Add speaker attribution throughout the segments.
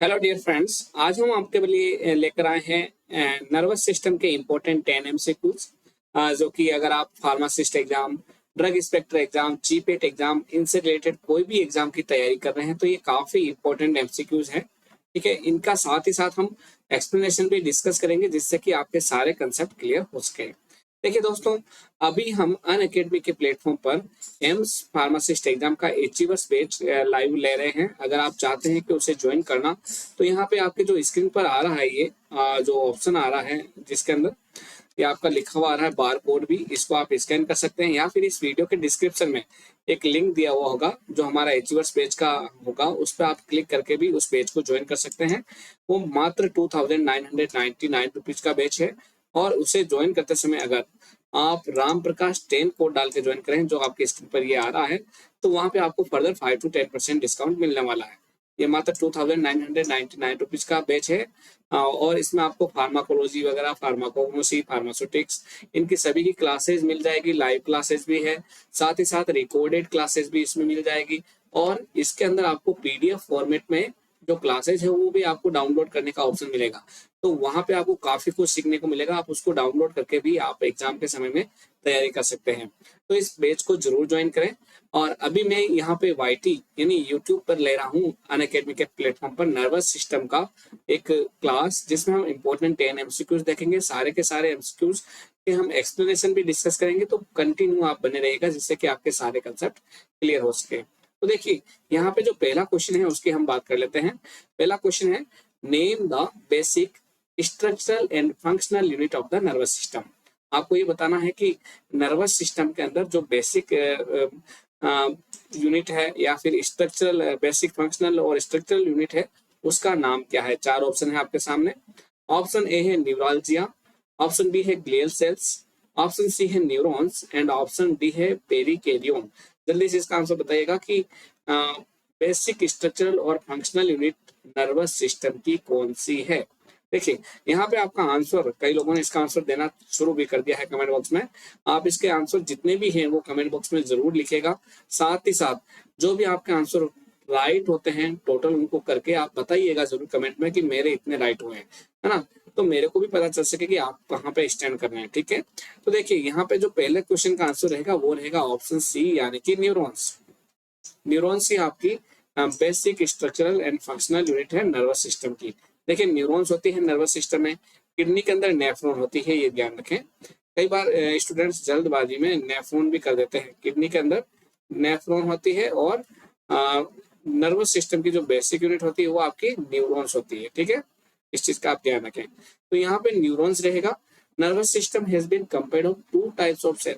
Speaker 1: Hello dear friends, आज हम आपके लिए लेकर आए हैं नर्वस सिस्टम के इम्पोर्टेंट 10 एमसीक्यूज, जो कि अगर आप pharmacist exam, drug inspector exam, GPAT exam, इनसे रिलेटेड कोई भी एग्जाम की तैयारी कर रहे हैं तो ये काफी इम्पोर्टेंट एमसीक्यूज हैं। ठीक है, इनका साथ ही साथ हम एक्सप्लेनेशन भी डिस्कस करेंगे जिससे कि आपके सारे कंसेप्ट क्लियर हो सके। देखिए दोस्तों, अभी हम अन अकेडमी के प्लेटफॉर्म पर एम्स फार्मासिस्ट एग्जाम का अचीवर्स बैच लाइव ले रहे हैं। अगर आप चाहते हैं कि उसे ज्वाइन करना तो यहाँ पे आपके जो स्क्रीन पर आ रहा है ये जो ऑप्शन आ रहा है जिसके अंदर ये आपका लिखा हुआ आ रहा है बार कोड भी, इसको आप स्कैन कर सकते हैं या फिर इस वीडियो के डिस्क्रिप्शन में एक लिंक दिया हुआ होगा जो हमारा अचीवर्स पेज का होगा, उस पर आप क्लिक करके भी उस पेज को ज्वाइन कर सकते हैं। वो मात्र 2999 रुपीज का बैच है और उसे ज्वाइन करते समय अगर आप राम प्रकाश 10 कोड डाल के ज्वाइन करें जो आपके स्क्रीन पर ये आ रहा है तो वहां पे आपको फर्दर 5 to 10% डिस्काउंट मिलने वाला है। ये मात्र 2999 रुपीज का बैच है और इसमें आपको फार्माकोलॉजी वगैरह, फार्माकोग्नोसी, फार्मास्यूटिक्स, इनकी सभी की क्लासेस मिल जाएगी। लाइव क्लासेस भी है, साथ ही साथ रिकॉर्डेड क्लासेस भी इसमें मिल जाएगी और इसके अंदर आपको पीडीएफ फॉर्मेट में जो क्लासेस है वो भी आपको डाउनलोड करने का ऑप्शन मिलेगा। तो वहां पे आपको काफी कुछ सीखने को मिलेगा, आप उसको डाउनलोड करके भी आप एग्जाम के समय में तैयारी कर सकते हैं। तो इस बैच को जरूर ज्वाइन करें। और अभी मैं यहाँ पे वाईटी यानी यूट्यूब पर ले रहा हूँ अनअकैडमी के प्लेटफॉर्म पर नर्वस सिस्टम का एक क्लास जिसमें हम इम्पोर्टेंट 10 एमसीक्यूज देखेंगे। सारे के सारे एमसीक्यूज के हम एक्सप्लेनेशन भी डिस्कस करेंगे, तो कंटिन्यू आप बने रहिएगा जिससे कि आपके सारे कंसेप्ट क्लियर हो सके। तो देखिए, यहाँ पे जो पहला क्वेश्चन है उसकी हम बात कर लेते हैं। पहला क्वेश्चन है, name the basic structural and functional unit of the nervous system. आपको ये बताना है कि नर्वस सिस्टम के अंदर जो बेसिक यूनिट है या फिर स्ट्रक्चरल, बेसिक, फंक्शनल और स्ट्रक्चरल यूनिट है उसका नाम क्या है। चार ऑप्शन है आपके सामने। ऑप्शन ए है न्यूरालजिया, ऑप्शन बी है ग्लियल सेल्स, ऑप्शन सी है न्यूरॉन्स एंड ऑप्शन डी है पेरिकेरियम। जल्दी से इसका आंसर बताइएगा कि बेसिक स्ट्रक्चरल और फंक्शनल यूनिट नर्वस सिस्टम की कौन सी है। देखिए, यहाँ पे आपका आंसर, कई लोगों ने इसका आंसर देना शुरू भी कर दिया है कमेंट बॉक्स में। आप इसके आंसर जितने भी हैं वो कमेंट बॉक्स में जरूर लिखेगा। साथ ही साथ जो भी आपके आंसर राइट होते हैं टोटल उनको करके आप बताइएगा जरूर कमेंट में कि मेरे इतने राइट हुए हैं, है ना। तो मेरे को भी पता चल सके कि आप कहाँ पे स्टैंड कर रहे हैं। ठीक है, तो देखिए यहाँ पे जो पहले क्वेश्चन का आंसर रहेगा वो रहेगा ऑप्शन सी यानी कि न्यूरॉन्स। न्यूरॉन्स ही आपकी basic structural and functional unit है नर्वस सिस्टम की। देखिए, न्यूरॉन्स होती है नर्वस सिस्टम में, किडनी के अंदर नेफ्रॉन होती है, ये ध्यान रखें। कई बार स्टूडेंट्स जल्दबाजी में नेफ्रॉन भी कर देते हैं। किडनी के अंदर नेफ्रॉन होती है और नर्वस सिस्टम की जो बेसिक यूनिट होती है वो आपकी न्यूरॉन्स होती है। ठीक है, इस चीज का आप ध्यान रखें। तो यहाँ पे न्यूरॉन्स रहेगा। Nervous system has been compared of 2 types of cell.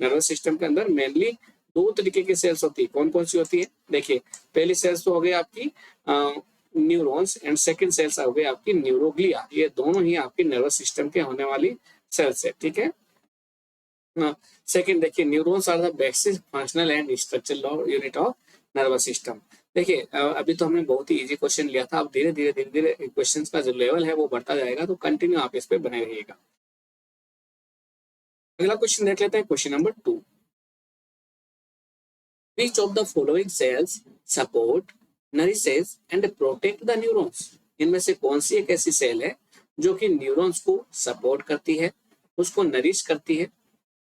Speaker 1: Nervous system के अंदर मेनली 2 तरीके की सेल्स होती है। कौन कौन सी होती है? देखिए, पहली सेल्स तो हो गई आपकी न्यूरॉन्स एंड सेकंड सेल्स हो गई आपकी न्यूरोग्लिया। ये दोनों ही आपकी नर्वस सिस्टम के होने वाली सेल्स है। ठीक है, सेकंड देखिए, neurons are the basic functional and structural unit of nervous system. देखिए, अभी तो हमने बहुत ही इजी क्वेश्चन लिया था, अब धीरे धीरे क्वेश्चंस का जो लेवल है वो बढ़ता जाएगा, तो कंटिन्यू आप इस पे बने रहिएगा। अगला क्वेश्चन देख लेते हैं, question number 2। Which of the following cells support, nourishes and protect the neurons? इनमें से कौन सी एक ऐसी सेल है जो कि न्यूरॉन्स को सपोर्ट करती है, उसको नरिश करती है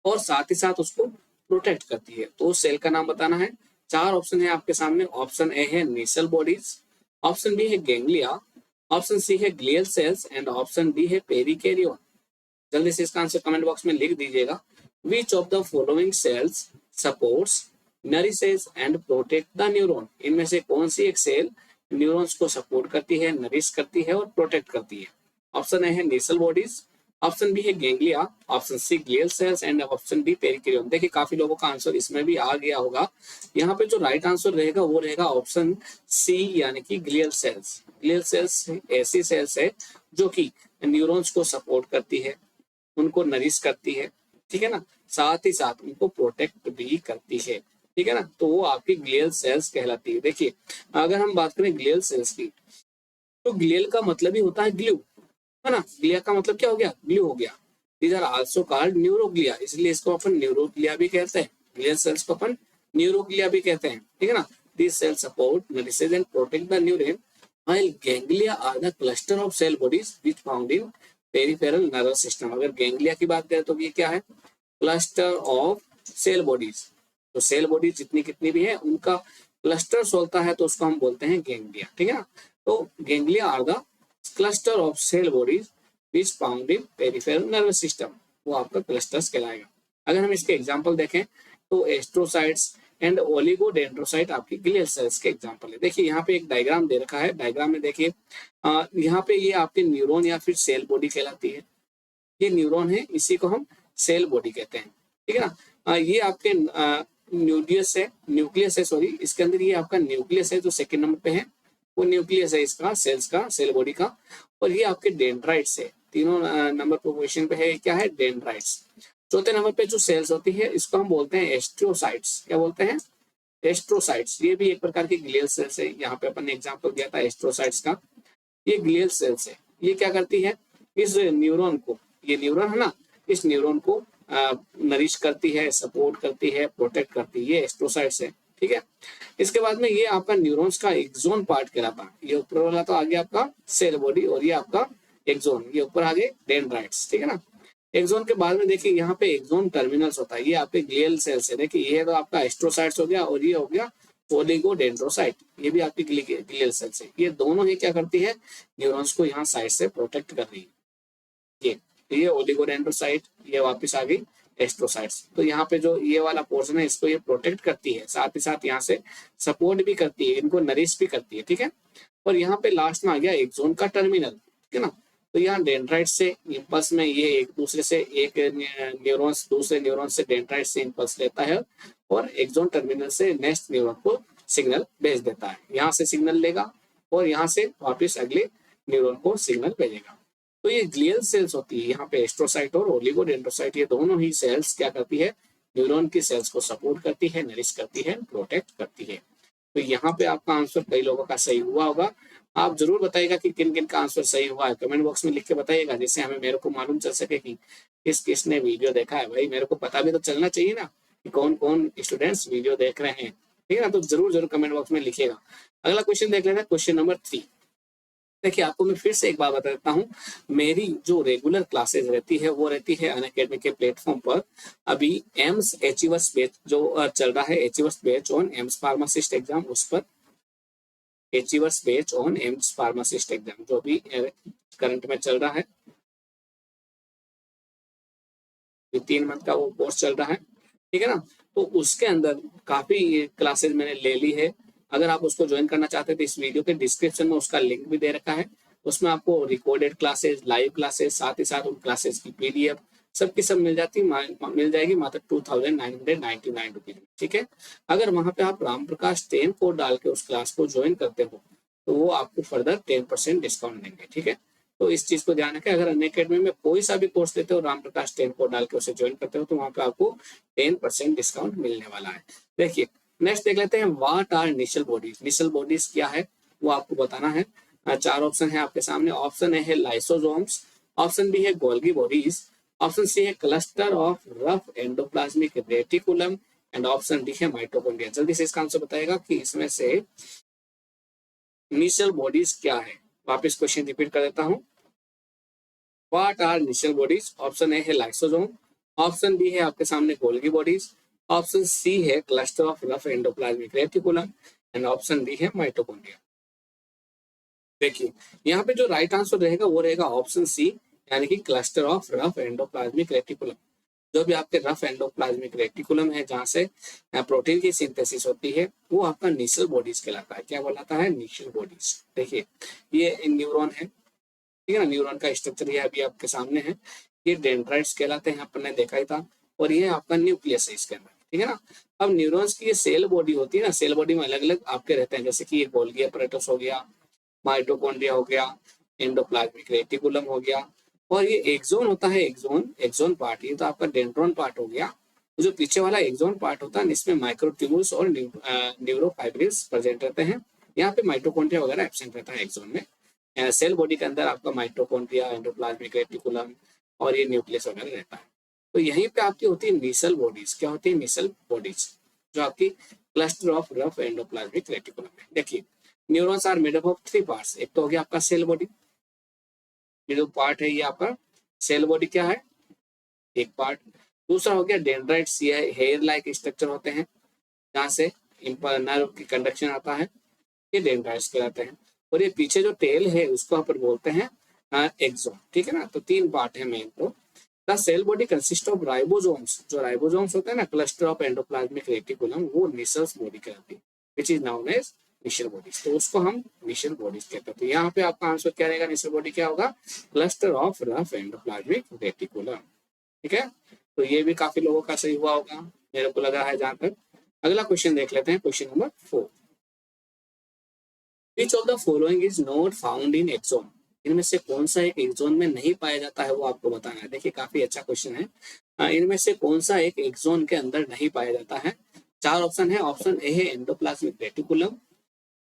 Speaker 1: और साथ ही साथ उसको प्रोटेक्ट करती है? तो उस सेल का नाम बताना है। 4 ऑप्शन है आपके सामने। ऑप्शन ए है नीसल बॉडीज, ऑप्शन बी है गैंग्लिया, ऑप्शन सी है glial cells and option D है पेरिकेरियन। जल्दी से इसका आंसर कमेंट बॉक्स में लिख दीजिएगा। विच of the following sales supports, nourishes and protect the neuron? इनमें से कौन सी एक सेल न्यूरॉन्स को सपोर्ट करती है, नरिश करती है और प्रोटेक्ट करती है? ऑप्शन ए है नीसल बॉडीज, ऑप्शन बी है ganglia, option C glial cells and option D perikaryon. देखिए, काफी लोगों का आंसर इसमें भी आ गया होगा। यहाँ पे जो राइट आंसर रहेगा वो रहेगा ऑप्शन सी यानी कि ग्लियल सेल्स। ग्लियल सेल्स ऐसी सेल्स है जो कि न्यूरॉन्स को सपोर्ट करती है, उनको नरिश करती है, ठीक है ना, साथ ही साथ उनको प्रोटेक्ट भी करती है। ठीक है ना, तो वो आपकी ग्लियल सेल्स कहलाती है। देखिए, अगर हम बात करें ग्लियल सेल्स की, तो ग्लियल का मतलब ही होता है ग्लू, है ना। ग्लिया का मतलब क्या हो गया? ग्लू हो गया। These are also called neuroglia, इसलिए इसको अपन न्यूरोग्लिया भी कहते हैं। ग्लियल सेल्स को अपन न्यूरोग्लिया भी कहते हैं। ठीक है ना। These cells support, nourishes and protect the neuron while ganglia are the cluster of cell bodies which found in peripheral nervous system। अगर गैंग्लिया की बात करें तो ये क्या है, क्लस्टर ऑफ सेल बॉडीज। तो सेल बॉडीज जितनी कितनी भी है उनका क्लस्टर्स होता है तो उसको हम बोलते हैं गैंग्लिया, ठीक है ना। तो ganglia are the cluster of cell bodies which found in peripheral nervous system, वो आपका क्लस्टर्स कहलाएगा। अगर हम इसके एग्जांपल देखें तो एस्ट्रोसाइट्स एंड ओलिगोडेंड्रोसाइट आपकी ग्लियल सेल्स के एग्जांपल है। देखिए यहाँ पे एक डायग्राम दे रखा है, डायग्राम में देखिए यहाँ पे ये आपके न्यूरॉन या फिर सेल बॉडी कहलाती है। ये न्यूरॉन है, इसी को हम सेल बॉडी कहते हैं, ठीक है ना। ये आपके न्यूक्लियस है, न्यूक्लियस है सॉरी, इसके अंदर ये आपका न्यूक्लियस है जो सेकंड नंबर पे है, वो न्यूक्लियस है इसका सेल्स का, सेल बॉडी का। और ये आपके डेंड्राइट्स है, तीनों नंबर पोजीशन पे है, क्या है, डेंड्राइट्स। चौथे नंबर पे जो सेल्स होती है इसको हम बोलते हैं एस्ट्रोसाइट्स। क्या बोलते हैं, एस्ट्रोसाइट्स। ये भी एक प्रकार की ग्लियल सेल्स है, यहाँ पे अपन ने एग्जांपल दिया था एस्ट्रोसाइट्स का। ये ग्लियल सेल्स है, ये क्या करती है, इस न्यूरॉन को, ये न्यूरॉन है ना, इस न्यूरॉन को नरिश करती है, सपोर्ट करती है, प्रोटेक्ट करती है, ये एस्ट्रोसाइट्स है, ठीक है। इसके बाद में ये आपका न्यूरॉन्स का एक्सोन पार्ट कहलाता है। ये ऊपर वाला तो आगे आपका सेल बॉडी और ये आपका एक्सोन, ये ऊपर आगे डेंड्राइट्स, ठीक है ना। एक्सोन के बाद में देखिए यहाँ पे एक्सोन टर्मिनल्स होता है, ये आपके ग्लियल सेल्स है। देखिए ये तो आपका एस्ट्रोसाइट्स हो गया और ये हो गया ओलिगोडेंड्रोसाइट, ये भी आपकी ग्लियल सेल्स है। ये दोनों ही क्या करती है, न्यूरॉन्स को यहाँ साइड से प्रोटेक्ट कर रही है। ये ओलिगोडेंड्रोसाइट, ये वापस आ गई एस्ट्रोसाइट्स। तो यहाँ पे जो ये वाला पोर्शन है इसको ये प्रोटेक्ट करती है, साथ ही साथ यहाँ से सपोर्ट भी करती है, इनको नरिश भी करती है, ठीक है। और यहाँ पे लास्ट में आ गया एक्सोन का टर्मिनल, ठीक है ना। तो यहाँ डेंड्राइट से इम्पल्स में ये एक दूसरे से, एक न्यूरॉन्स दूसरे न्यूरॉन से डेंड्राइट से इम्पल्स लेता है और एक्सोन टर्मिनल से नेक्स्ट न्यूरॉन को सिग्नल भेज देता है। यहाँ से सिग्नल लेगा और यहाँ से वापस अगले न्यूरॉन को सिग्नल भेजेगा। तो ये ग्लियल सेल्स होती है, यहाँ पे एस्ट्रोसाइट और ओलिगोडेंड्रोसाइट, ये दोनों ही सेल्स क्या करती है, न्यूरॉन की सेल्स को सपोर्ट करती है, नरिश करती है, प्रोटेक्ट करती है। तो यहाँ पे आपका आंसर कई लोगों का सही हुआ होगा। आप जरूर बताइएगा कि किन किन का आंसर सही हुआ है, कमेंट बॉक्स में लिख के बताइएगा, जिससे हमें मेरे को मालूम चल सके कि किसने वीडियो देखा है। भाई मेरे को पता भी तो चलना चाहिए ना कि कौन कौन स्टूडेंट्स वीडियो देख रहे हैं, ठीक है ना। तो जरूर जरूर कमेंट बॉक्स में लिखिएगा। अगला क्वेश्चन देख लेते हैं, क्वेश्चन नंबर 3। देखिए आपको मैं फिर से एक बात बता देता हूँ, मेरी जो रेगुलर क्लासेस रहती है वो रहती है अनअकैडमी के प्लेटफॉर्म पर। अभी एम्स एचईवर्स बैच जो चल रहा है, एचईवर्स batch on AIIMS pharmacist exam, उस पर एचईवर्स batch on AIIMS pharmacist exam जो भी करंट में चल रहा है, 3 मंथ का वो कोर्स चल रहा है, ठीक है ना। तो उसके अंदर काफी क्लासेस मैंने ले ली है। अगर आप उसको ज्वाइन करना चाहते हैं तो इस वीडियो के डिस्क्रिप्शन में उसका लिंक भी दे रखा है। उसमें आपको रिकॉर्डेड क्लासेस, लाइव क्लासेस, साथ ही साथ उन क्लासेस की पीडीएफ सबकी सब मिल जाएगी मात्र 2999 रुपीज में, ठीक है। अगर वहां पे आप राम प्रकाश 10 कोड डाल के उस क्लास को ज्वाइन करते हो तो वो आपको फर्दर 10% डिस्काउंट देंगे, ठीक है। तो इस चीज को ध्यान रखें, अगर अनअकैडमी में कोई सा भी कोर्स लेते हो, राम प्रकाश 10 कोड डाल के उसे ज्वाइन करते हो, तो वहां पे आपको 10% डिस्काउंट मिलने वाला है। देखिए नेक्स्ट देख लेते हैं, what are Nissl bodies. Nissl bodies क्या है वो आपको बताना है। 4 ऑप्शन है आपके सामने। ऑप्शन ए है लाइसोसोम्स, ऑप्शन बी है गोल्गी बॉडीज, ऑप्शन सी है cluster of rough endoplasmic reticulum and option D है माइटोकॉन्ड्रिया। जल्दी से इसका आंसर बताएगा कि इसमें से निशल बॉडीज क्या है। वापस क्वेश्चन रिपीट कर देता हूँ, what are Nissl bodies. Option A है लाइसोसोम, ऑप्शन बी है आपके सामने गोल्गी बॉडीज, ऑप्शन सी है cluster of rough endoplasmic reticulum and option D है माइटोकॉन्ड्रिया। देखिए यहाँ पे जो राइट आंसर रहेगा वो रहेगा ऑप्शन सी, यानी कि cluster of rough endoplasmic reticulum. जो भी आपके रफ एंडोप्लाज्मिक रेटिकुलम है जहाँ से प्रोटीन की सिंथेसिस होती है वो आपका निशल बॉडीज कहलाता है। क्या बोलाता है, निशल बॉडीज। देखिए ये न्यूरॉन है, ठीक है ना, न्यूरॉन का स्ट्रक्चर ये अभी आपके सामने है। ये डेंड्राइट्स कहलाते हैं, अपन ने देखा ही था। और ये आपका न्यूक्लियस है इसके अंदर, ठीक है ना। अब न्यूरॉन्स की ये सेल बॉडी होती है ना, सेल बॉडी में अलग अलग आपके रहते हैं, जैसे कि ये गोल्गी अपैरेटस हो गया, माइटोकॉन्ड्रिया हो गया, एंडोप्लाज्मिक रेटिकुलम हो गया, और ये एक्सोन होता है, एक्सोन पार्ट, ये तो आपका डेंड्रॉन पार्ट हो गया। जो पीछे वाला एक्सोन पार्ट होता है इसमें माइक्रोट्यूब्यूल्स और न्यूरोफाइब्रिल्स प्रेजेंट रहते हैं। यहाँ पे माइटोकॉन्ड्रिया वगैरह एब्सेंट रहता है एक्सोन में। सेल बॉडी के अंदर आपका माइटोकॉन्ड्रिया, एंडोप्लाज्मिक रेटिकुलम और ये न्यूक्लियस वगैरह रहता है। तो यहीं पे आपकी होती है निशल बॉडीज। क्या होती है, निशल बॉडीज, जो आपकी cluster of rough endoplasmic reticulum है। देखिए neurons are made up of 3 parts. एक तो हो गया आपका सेल बॉडी, ये जो पार्ट है ये आपका सेल बॉडी क्या है, एक पार्ट। दूसरा हो गया डेंड्राइट्स, ये हेयर लाइक स्ट्रक्चर होते हैं जहाँ से नर्व की कंडक्शन आता है, ये डेंड्राइट्स कहलाते हैं। और ये पीछे जो टेल है उसको अपन बोलते हैं एक्सोन, ठीक है ना। तो 3 पार्ट है मेन। तो the cell body consist of ribosomes, जो राइबोसोम्स होते हैं ना, क्लस्टर ऑफ एंडोप्लाज्मिक रेटिकुलम, वो निशल्स बॉडी कहलाती है, which is known as Nissl bodies. तो उसको हम निशल बॉडीज कहते हैं। तो यहाँ पे आपका आंसर क्या रहेगा, निशल बॉडी क्या होगा, cluster of rough endoplasmic reticulum, ठीक है। तो ये भी काफी लोगों का सही हुआ होगा, मेरे को लगा है जहां तक। अगला क्वेश्चन देख लेते हैं, question number 4। Which of the following is not found in axon, इनमें से कौन सा एक एक्सोन में नहीं पाया जाता है वो आपको बताना है। देखिए काफी अच्छा क्वेश्चन है। इनमें से कौन सा एक एक्सोन के अंदर नहीं पाया जाता है। 4 ऑप्शन है। ऑप्शन ए है एंडोप्लाज्मिक रेटिकुलम,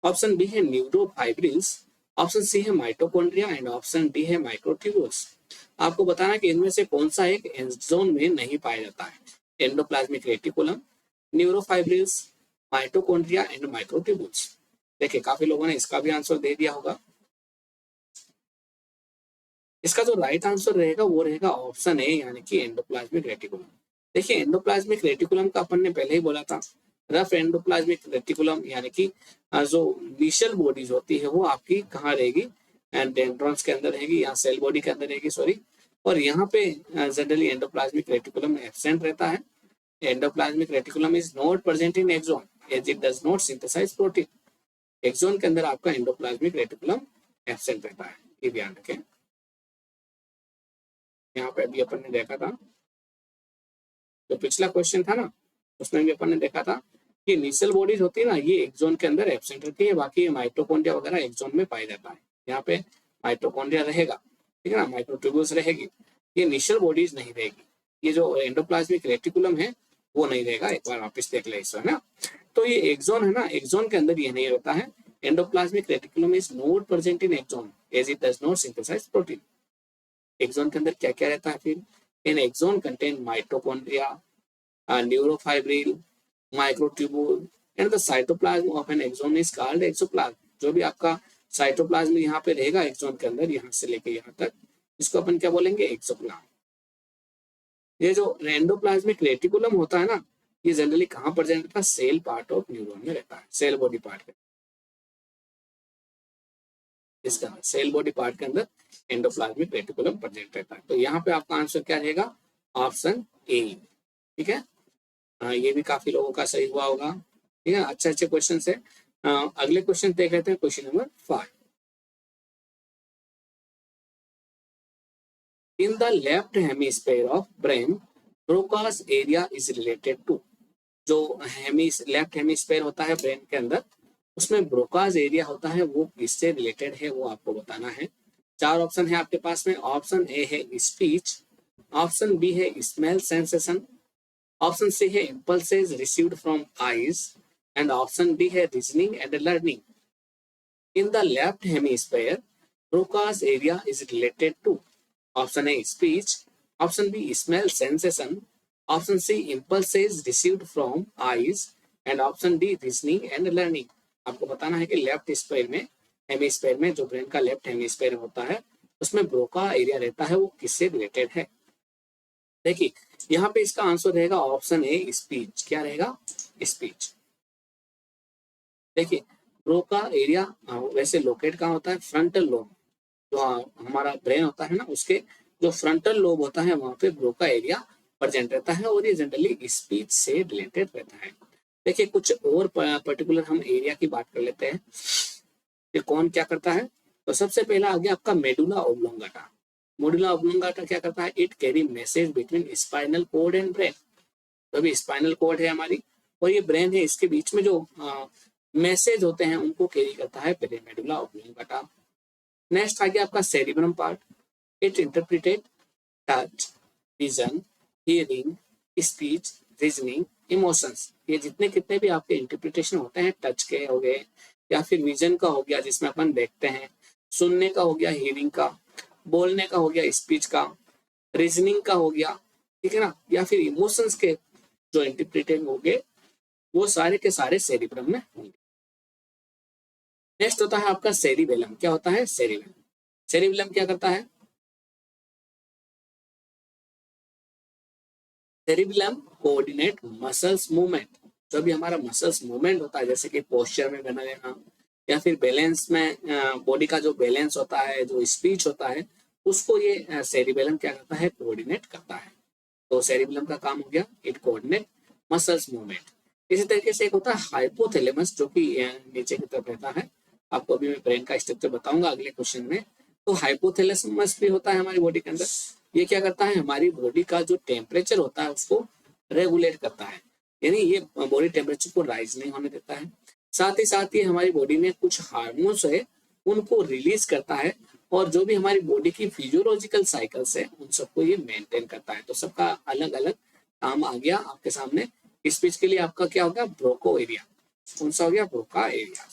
Speaker 1: ऑप्शन बी है न्यूरोफाइब्रिल्स, ऑप्शन सी है माइटोकॉन्ड्रिया एंड ऑप्शन डी है माइक्रोट्यूब्यूल्स। आपको बताना है कि इनमें से कौन सा एक एक्सोन में नहीं पाया जाता है। Endoplasmic reticulum, neurofibrils, mitochondria and microtubules. देखिए काफी लोगों ने इसका भी आंसर दे दिया होगा। इसका जो राइट आंसर रहेगा वो रहेगा ऑप्शन ए, यानी कि एंडोप्लाज्मिक रेटिकुलम। देखिए एंडोप्लाज्मिक रेटिकुलम का अपन ने पहले ही बोला था, रफ एंडोप्लाज्मिक रेटिकुलम यानी कि जो निशल बॉडीज होती है वो आपकी कहाँ रहेगी, डेंड्रॉन्स के अंदर रहेगी, या सेल बॉडी के अंदर रहेगी, सॉरी। और यहाँ पे जनरली एंडोप्लाज्मिक रेटिकुलम एब्सेंट रहता है। Endoplasmic reticulum is not present in axon as it does not synthesise protein. Axon के अंदर आपका एंडोप्लाज्मिक रेटिकुलम एब्सेंट रहता है, ये ध्यान रखें। यहाँ पे अभी अपन ने देखा था, जो पिछला क्वेश्चन था ना उसमें भी अपन ने देखा था कि निशल बॉडीज होती है ना, ये एक्सोन के अंदर एब्सेंट रहती है, बाकी माइटोकॉन्ड्रिया वगैरह एक्सोन में पाया जाता है। यहाँ पे माइटोकॉन्ड्रिया रहेगा, ठीक है ना, माइक्रोट्यूब्यूल्स रहेगी, ये निशल बॉडीज नहीं रहेगी। ये जो एंडोप्लाज्मिक रेटिकुलम है वो नहीं रहेगा, एक बार वापस देख ले इसको, है ना। तो ये एक्सोन है ना, एक्सोन के अंदर ये नहीं रहता है। Endoplasmic reticulum is not present in axon as it does not synthesise protein. Axon के अंदर क्या क्या रहता है फिर, in axon contain mitochondria, neurofibril, microtubule and the cytoplasm of an axon is called axoplasm. जो भी आपका साइटोप्लाज्म यहाँ पे रहेगा एक्सोन के अंदर, यहाँ से लेके यहाँ तक, इसको अपन क्या बोलेंगे, एक्सोप्लाज्म। ये जो एंडोप्लाज्मिक रेटिकुलम होता है ना, ये जनरली कहाँ प्रेजेंट रहता है, सेल पार्ट ऑफ न्यूरॉन में रहता है, सेल बॉडी पार्ट के, इसका सेल बॉडी पार्ट के अंदर एंडोप्लाज्मिक रेटिकुलम प्रेजेंट रहता है। तो यहाँ पे आपका आंसर क्या रहेगा, ऑप्शन ए, ठीक है। ये भी काफी लोगों का सही हुआ होगा, ठीक है। अच्छे अच्छे क्वेश्चन है। अगले क्वेश्चन देख लेते हैं, question number 5। In the left hemisphere of brain, Broca's area is related to. जो लेफ्ट हेमिस्फीयर होता है ब्रेन के अंदर, उसमें ब्रोकास एरिया होता है, वो किससे रिलेटेड है वो आपको बताना है। 4 ऑप्शन है आपके पास में। ऑप्शन ए है स्पीच, ऑप्शन बी है स्मेल सेंसेशन, ऑप्शन सी है impulses received from eyes and option D है reasoning and learning. In the left hemisphere Broca's area is related to, option A speech, option B smell sensation, option C impulses received from eyes and option D reasoning and learning. आपको बताना है कि left sphere में, hemisphere में, जो brain का left hemisphere होता है उसमें ब्रोका एरिया रहता है, वो किससे रिलेटेड है। देखिए यहाँ पे इसका आंसर रहेगा ऑप्शन ए स्पीच। क्या रहेगा, स्पीच। देखिए ब्रोका एरिया वैसे लोकेट कहाँ होता है, फ्रंटल लोब, जो हमारा ब्रेन होता है ना, उसके जो फ्रंटल लोब होता है वहां पे ब्रोका एरिया प्रेजेंट रहता है, और ये जनरली स्पीच से रिलेटेड रहता है। देखिए कुछ और पर्टिकुलर हम एरिया की बात कर लेते हैं कि कौन क्या करता है। तो सबसे पहला आ गया आपका मेडुला ऑब्लोंगाटा। मेडुला ऑब्लोंगाटा क्या करता है, it carry message between spinal cord and brain. तो अभी स्पाइनल कॉर्ड है हमारी और ये ब्रेन है, इसके बीच में जो मैसेज होते हैं उनको कैरी करता है पहले मेडुला ऑब्लोंगाटा। नेक्स्ट आ गया आपका cerebrum part, it interpreted touch, vision, hearing, speech, reasoning, emotions. ये जितने कितने भी आपके इंटरप्रिटेशन होते हैं, टच के हो गए या फिर विजन का हो गया जिसमें अपन देखते हैं, सुनने का हो गया, हियरिंग का, बोलने का हो गया, स्पीच का, रीजनिंग का हो गया, ठीक है ना, या फिर इमोशंस के जो इंटरप्रिटेशन हो गए, वो सारे के सारे सेरिब्रम में होंगे। नेक्स्ट होता है आपका सेरिबेलम। क्या होता है? सेरिबेलम। सेरिबेलम क्या करता है? Cerebellum coordinate muscles movement. जो भी हमारा मसल्स मूवमेंट होता है, जैसे कि पोस्चर में बना रहना या फिर बैलेंस में, बॉडी का जो बैलेंस होता है, जो स्पीच होता है, उसको ये सेरिबेलम क्या करता है? कोऑर्डिनेट करता है। तो सेरिबेलम का काम हो गया, इट कोऑर्डिनेट मसल्स मूवमेंट। इसी तरीके से एक होता है हाइपोथैलेमस, जो कि नीचे की तरफ रहता है। आपको अभी मैं ब्रेन का स्ट्रक्चर बताऊंगा अगले क्वेश्चन में। तो हाइपोथैलेमस भी होता है हमारी बॉडी के अंदर। ये क्या करता है? हमारी बॉडी का जो टेम्परेचर होता है उसको रेगुलेट करता है, यानी ये बॉडी टेम्परेचर को राइज नहीं होने देता है। साथ ही साथ ये हमारी बॉडी में कुछ हार्मोन्स है उनको रिलीज करता है, और जो भी हमारी बॉडी की फिजियोलॉजिकल साइकिल्स है उन सबको ये मेंटेन करता है। तो सबका अलग अलग काम आ गया आपके सामने। स्पीच के लिए आपका क्या होगा? ब्रोको एरिया। कौन सा हो गया? ब्रोका एरिया,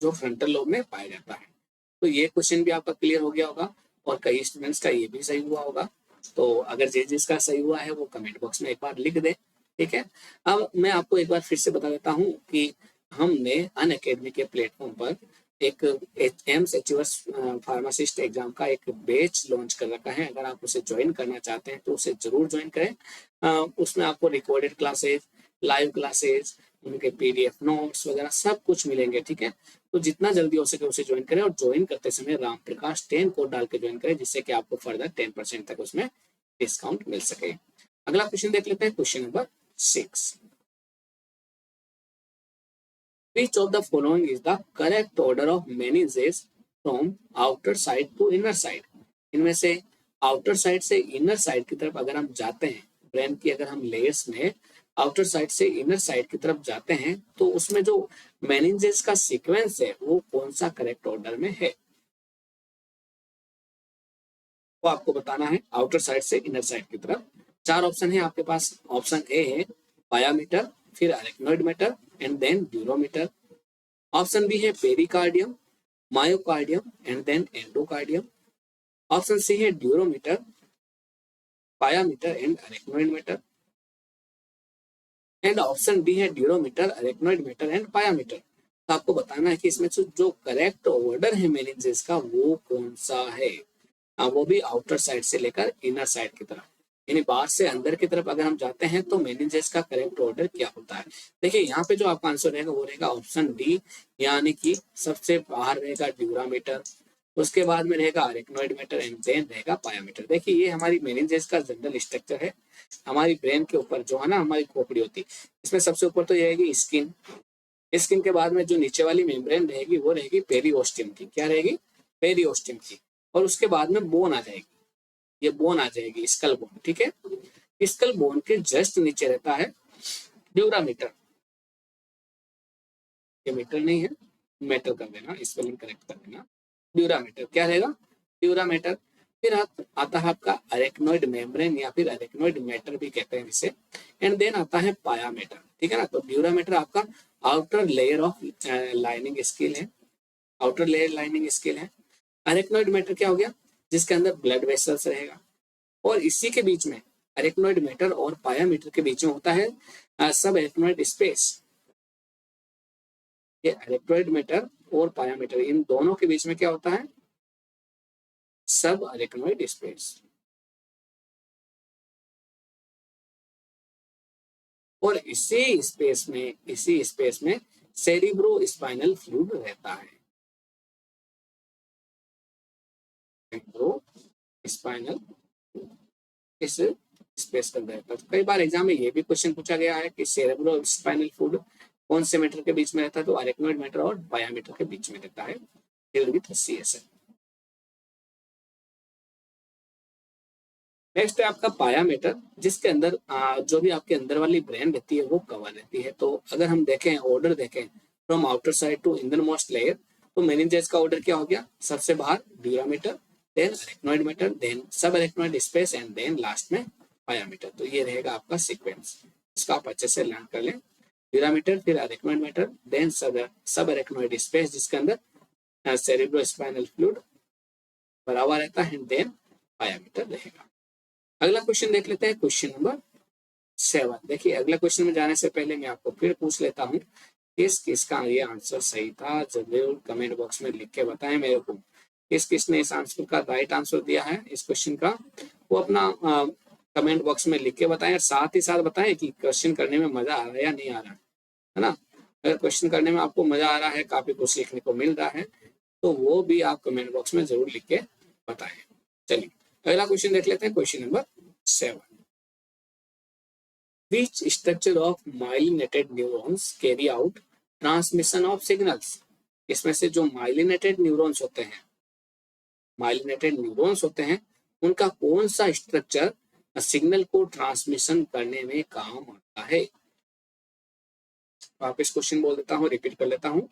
Speaker 1: जो फ्रंटल लोब में पाया जाता है। तो ये क्वेश्चन भी आपका क्लियर हो गया होगा, और कई स्टूडेंट्स का ये भी सही हुआ होगा। तो अगर जिसका सही हुआ है वो कमेंट बॉक्स में एक बार लिख दे। ठीक है। अब मैं आपको एक बार फिर से बता देता हूँ कि हमने अनअकैडमी के प्लेटफॉर्म पर एक एम्स अचीवर्स फार्मासिस्ट एग्जाम का एक बैच लॉन्च कर रखा है। अगर आप उसे ज्वाइन करना चाहते हैं तो उसे जरूर ज्वाइन करें। उसमें आपको रिकॉर्डेड क्लासेज, लाइव क्लासेज, उनके पीडीएफ नोट्स वगैरह सब कुछ मिलेंगे। ठीक है। तो जितना जल्दी हो सके उसे ज्वाइन करें, और ज्वाइन करते समय राम प्रकाश 10 कोड डाल के ज्वाइन करें, जिससे कि आपको फर्दर 10% तक उसमें डिस्काउंट मिल सके। अगला क्वेश्चन देख लेते हैं, question number 6। Which of the following is the correct order of meninges from outer side to inner side? इनमें से आउटर साइड से इनर साइड की तरफ अगर हम जाते हैं, ब्रेन की अगर हम लेयर्स में आउटर साइड से इनर साइड की तरफ जाते हैं, तो उसमें जो मेनिंजेस का सीक्वेंस है वो कौन सा करेक्ट ऑर्डर में है, वो आपको बताना है। आउटर साइड से इनर साइड की तरफ 4 ऑप्शन है आपके पास। ऑप्शन ए है पायामीटर, फिर arachnoid mater and then dura mater. Option B है pericardium, myocardium and then endocardium. Option C है dura mater, pia mater and arachnoid mater. And option D है dura mater, arachnoid mater and pia mater. तो आपको बताना है कि इसमें से जो करेक्ट ऑर्डर है मेनिंजेस का वो कौन सा है। वो भी आउटर साइड से लेकर इनर साइड की तरफ, यानी बाहर से अंदर की तरफ अगर हम जाते हैं तो मेनिंजेस का करेक्ट ऑर्डर क्या होता है। देखिए यहाँ पे जो आपका आंसर रहेगा वो रहेगा ऑप्शन डी, यानी कि सबसे बाहर रहेगा ड्यूरामीटर, उसके बाद में रहेगा अरेक्नोइड मीटर एंड देन रहेगा पायामीटर। देखिए ये हमारी मेनिंजेस का जनरल स्ट्रक्चर है। हमारी ब्रेन के ऊपर जो है ना हमारी खोपड़ी होती है, इसमें सबसे ऊपर तो ये रहेगी स्किन। स्किन के बाद में जो नीचे वाली मेम्ब्रेन रहेगी वो रहेगी पेरिओस्टियम की। क्या रहेगी? पेरिओस्टियम की। और उसके बाद में बोन आ जाएगी, ये बोन आ जाएगी, स्कल बोन। ठीक है। स्कल बोन के जस्ट नीचे रहता है ड्यूरामीटर। ये मीटर नहीं है, मेटर कर देना, स्पेलिंग करेक्ट कर देना। ड्यूरामीटर क्या रहेगा? ड्यूरामीटर। फिर आता है आपका अरेक्नोइड मेम्ब्रेन या फिर अरेक्नोइड मैटर भी कहते हैं जिसे। एंड देन आता है पायामीटर। ठीक है ना। तो ड्यूरामीटर आपका outer layer of lining skill है, आउटर लेयर लाइनिंग स्किल है। अरेक्नोइड मैटर क्या हो गया? जिसके अंदर ब्लड वेसल्स रहेगा, और इसी के बीच में अरेक्नोइड मैटर और पायामीटर के बीच में होता है सब अरेक्नोइड स्पेस। ये अरेक्नोइड मैटर और पायामीटर, इन दोनों के बीच में क्या होता है? सब अरेक्नोइड स्पेस। और इसी स्पेस में सेरिब्रो स्पाइनल फ्लूइड रहता है। सेरिब्रो स्पाइनल इस स्पेस के अंदर रहता है। कई बार एग्जाम में ये भी क्वेश्चन पूछा गया है कि सेरेब्रो स्पाइनल फ्लूइड कौन से मीटर के बीच में रहता है, तो अरेक्नोइड मीटर और पायामीटर के बीच में रहता है, फिल्ड विद CSF। नेक्स्ट है आपका पायामीटर, जिसके अंदर जो भी आपके अंदर वाली ब्रेन रहती है वो कवर रहती है। तो अगर हम देखें, ऑर्डर देखें from outer side to innermost layer, तो मेनिंजेस का ऑर्डर क्या हो गया? सबसे बाहर dura mater, then arachnoid mater, then subarachnoid space and then last में पायामीटर। तो ये रहेगा आपका सीक्वेंस, इसका आप अच्छे से लर्न कर लें। ड्यूरामीटर, फिर arachnoid mater, then subarachnoid space जिसके अंदर सेरिब्रो स्पाइनल फ्लूइड भरा हुआ रहता है, देन पायामीटर रहेगा। अगला क्वेश्चन देख लेते हैं, क्वेश्चन नंबर 7। देखिए अगला क्वेश्चन में जाने से पहले मैं आपको फिर पूछ लेता हूँ किस किसका ये आंसर सही था जरूर कमेंट बॉक्स में लिख के बताएं मेरे को। किस किसने इस आंसर का राइट आंसर दिया है इस क्वेश्चन का, वो अपना कमेंट बॉक्स में लिख के बताएं। और साथ ही साथ बताएं कि क्वेश्चन करने में मजा आ रहा है या नहीं आ रहा है ना। अगर क्वेश्चन करने में आपको मजा आ रहा है, काफी कुछ सीखने को मिल रहा है, तो वो भी आप कमेंट बॉक्स में जरूर लिख के बताएं। चलिए अगला क्वेश्चन देख लेते हैं, question number 7। Which structure of myelinated neurons carry out transmission of signals? इसमें से जो माइलिनेटेड न्यूरॉन्स होते हैं, माइलिनेटेड न्यूरॉन्स होते हैं, उनका कौन सा स्ट्रक्चर सिग्नल को ट्रांसमिशन करने में काम आता है। वापस क्वेश्चन बोल देता हूँ, रिपीट कर लेता हूँ।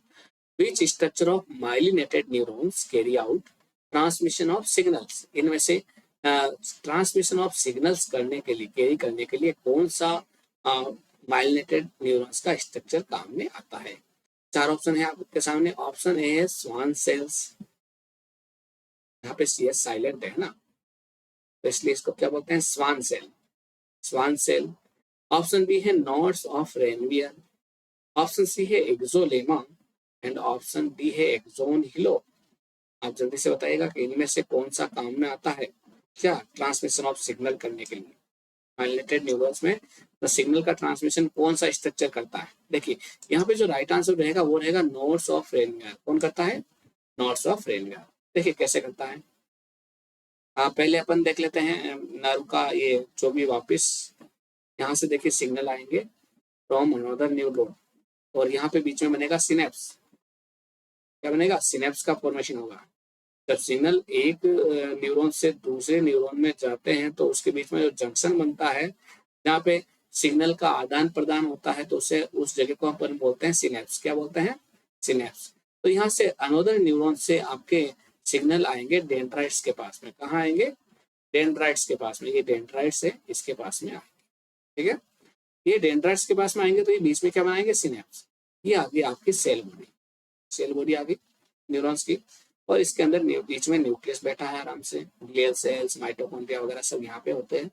Speaker 1: Which structure of myelinated neurons carry out transmission of signals? इनमें से ट्रांसमिशन ऑफ सिग्नल्स करने के लिए, कैरी करने के लिए कौन सा माइलिनेटेड न्यूरॉन्स का स्ट्रक्चर काम में आता है। 4 ऑप्शन है आपके सामने। ऑप्शन ए है स्वान सेल्स, यहाँ पे सी एस साइलेंट है ना, तो इसलिए इसको क्या बोलते हैं, Schwann cell, Schwann cell. Option B है nodes of Ranvier, option C है एक्सोलेमा एंड ऑप्शन डी है एक्सोन हिलो। आप जल्दी से बताइएगा कि इनमें से कौन सा काम में आता है, क्या ट्रांसमिशन ऑफ सिग्नल करने के लिए। माइलिनेटेड न्यूरॉन्स में तो सिग्नल का ट्रांसमिशन कौन सा स्ट्रक्चर करता है। देखिए यहाँ पे जो राइट आंसर रहेगा वो रहेगा नोड्स ऑफ रेनवियर। कौन करता है, नोड्स ऑफ रेनवियर। देखिए कैसे करता है, पहले अपन देख लेते हैं नर्व का ये जो भी वापस यहाँ से देखिए सिग्नल आएंगे फ्रॉम अनदर न्यूरॉन, और यहाँ पे बीच में बनेगा सिनेप्स। क्या बनेगा, सिनेप्स का फॉर्मेशन होगा। जब सिग्नल एक न्यूरॉन से दूसरे न्यूरॉन में जाते हैं तो उसके बीच में जो जंक्शन बनता है जहाँ पे सिग्नल का आदान प्रदान होता है, तो उसे उस जगह को अपन बोलते हैं सिनेप्स। क्या बोलते हैं, सिनेप्स। तो यहाँ से अनदर न्यूरॉन से आपके सिग्नल आएंगे डेंड्राइट्स के पास में। कहाँ आएंगे, डेंड्राइट्स के पास में। ये डेंड्राइट्स है, इसके पास में आएंगे। ठीक है, ये डेंड्राइट्स के पास में आएंगे तो ये बीच में क्या बनाएंगे, सिनेप्स। ये आ गई आपकी सेल बॉडी, सेल बॉडी आ गई न्यूरॉन्स की, और इसके अंदर बीच में न्यूक्लियस बैठा है आराम से। ग्लियल सेल्स, माइटोकॉन्ड्रिया वगैरह सब यहाँ पे होते हैं।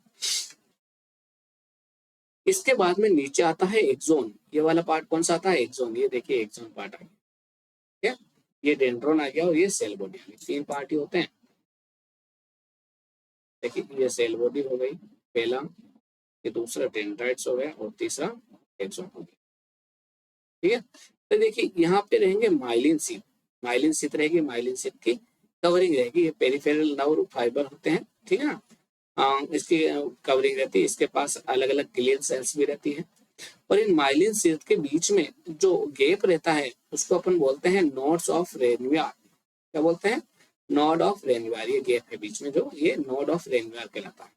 Speaker 1: इसके बाद में नीचे आता है एक्सोन। ये वाला पार्ट कौन सा आता है, एक्सोन। ये देखिए एक्सोन पार्ट आ गया, ठीक है। ये डेंड्रोन आ गया और ये सेल बॉडी आ गई। 3 पार्ट ही होते हैं। देखिए ये सेल बॉडी हो गई पहला, ये दूसरा डेंड्राइट्स हो गया, और तीसरा एक्सोन हो गया। ठीक है, तो देखिए यहाँ पे रहेंगे माइलिन शीथ। माइलिन शीथ रहेगी, माइलिन शीथ की कवरिंग रहेगी। ये पेरिफेरल नर्व फाइबर होते हैं, ठीक है ना। इसकी कवरिंग रहती है। इसके पास अलग अलग ग्लियल सेल्स भी रहती है, और इन माइलिन शीथ के बीच में जो गैप रहता है उसको अपन बोलते हैं नोड्स ऑफ रेनवियर। क्या बोलते हैं, नोड ऑफ रेनवियर। ये गैप है बीच में जो, ये नोड ऑफ रेनवियर कहलाता है।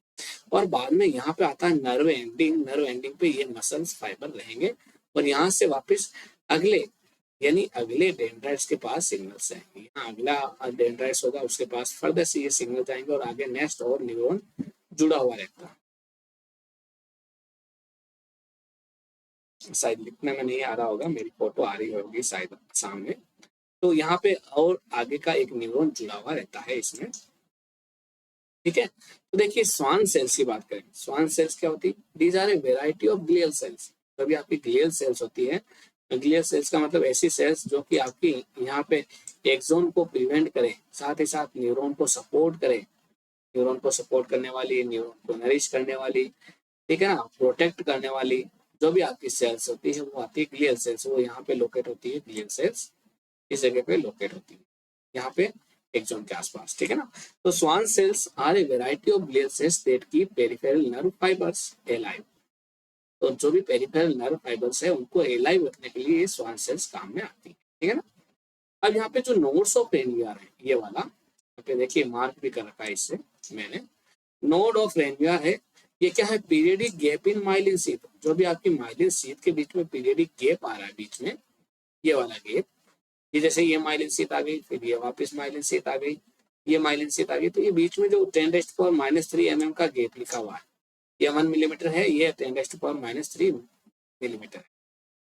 Speaker 1: और बाद में यहाँ पे आता है नर्व एंडिंग। नर्व एंडिंग पे ये मसल्स फाइबर रहेंगे, और यहाँ से वापस अगले यानी अगले डेंड्राइट्स के पास सिग्नल्स आएंगे। यहाँ अगला डेंड्राइट्स होगा, उसके पास फर्दर से ये सिग्नल जाएंगे, और आगे नेक्स्ट और न्यूरॉन जुड़ा हुआ रहता है। शायद लिखने में नहीं आ रहा होगा, मेरी फोटो आ रही होगी शायद सामने। तो यहाँ पे और आगे का एक न्यूरॉन जुड़ा हुआ रहता है इसमें, ठीक है। तो देखिए स्वान सेल्स की बात करें, स्वान सेल्स क्या होती है, these are a variety of glial cells. तभी आपकी ग्लियल सेल्स होती है। ग्लियल सेल्स का मतलब ऐसी सेल्स जो कि आपकी यहाँ पे एक्सोन को प्रिवेंट करे, साथ ही साथ न्यूरॉन को सपोर्ट करे, न्यूरॉन को सपोर्ट करने वाली, न्यूरॉन को नरिश करने वाली, ठीक है ना, प्रोटेक्ट करने वाली जो भी आपकी सेल्स होती है वो आती है ग्लियल सेल्स। वो यहाँ पे लोकेट होती है, ग्लियल सेल्स इस जगह पे लोकेट होती है, यहाँ पे एक्सोन के आसपास, ठीक है ना। तो Schwann cells are a variety of glial cells that keep peripheral nerve fibres alive. तो जो भी पेरिफेरल नर्व फाइबर्स है उनको एलाइव रखने के लिए ये स्वान सेल्स काम में आती है, ठीक है ना। अब यहाँ पे जो नोड्स ऑफ रेनवियर है, ये वाला यहाँ पे देखिए मार्क भी कर रखा है इससे मैंने। नोड ऑफ रेनवियर है, ये क्या है, periodic gap in myelin sheath. जो भी आपकी माइलिन शीथ के बीच में पीरियडिक गैप आ रहा है बीच में, ये वाला गैप, ये जैसे ये माइलिन शीथ आ गई, फिर ये वापस माइलिन शीथ आ गई, ये माइलिन शीथ आ गई, तो ये बीच में जो 10⁻³ mm का गैप लिखा हुआ है, ये 1 मिलीमीटर है, ये 10⁻³ मिलीमीटर है।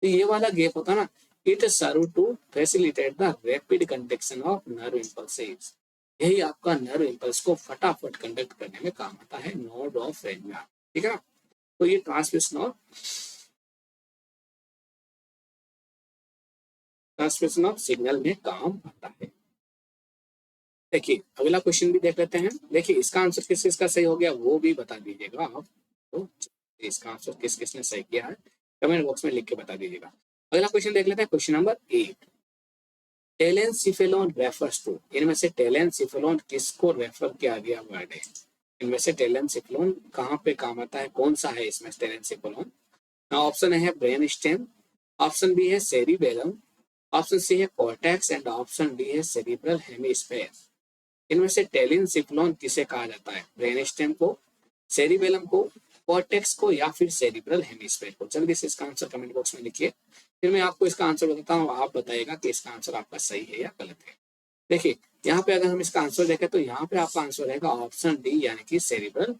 Speaker 1: तो ये वाला गैप होता है ना, it serve to facilitate the rapid conduction of nerve impulses. यही आपका नर्व इम्पल्स को फटाफट कंडक्ट करने में काम आता है, नोड ऑफ रेनवियर, ठीक है ना। तो ये transmission of transmission of signal में काम आता है। देखिए अगला क्वेश्चन भी देख लेते हैं। देखिए इसका आंसर किस किसका सही हो गया वो भी बता दीजिएगा आप। तो इसका आंसर किस किसने सही किया है कमेंट बॉक्स में लिख के बता दीजिएगा। अगला क्वेश्चन देख लेते हैं, क्वेश्चन नंबर 8। टेलेनसिफेलोन रेफर्स टू, इनमें से टेलेनसिफेलोन किसको रेफर किया गया वर्ड है? इनमें से टेलेनसिफेलोन कहाँ पे काम आता है, कौन सा है इसमें टेलेनसिफेलोन? ऑप्शन है ब्रेन स्टेम, ऑप्शन बी है सेरिबेलम, ऑप्शन सी है कॉर्टेक्स एंड ऑप्शन डी है सेरिब्रल हेमिस्फीयर। इनमें से टेलेनसिफेलोन किसे कहा जाता है? ब्रेन स्टेम को, सेरिबेलम को, कॉर्टेक्स को या फिर सेरिब्रल हेमिस्फीयर को? जल्दी से इसका आंसर कमेंट बॉक्स में लिखिए, फिर मैं आपको इसका आंसर बताता हूँ, आप बताइएगा कि इसका आंसर आपका सही है या गलत है। देखिए यहाँ पे अगर हम इसका आंसर देखें तो यहाँ पे आपका आंसर रहेगा ऑप्शन डी यानी कि सेरिब्रल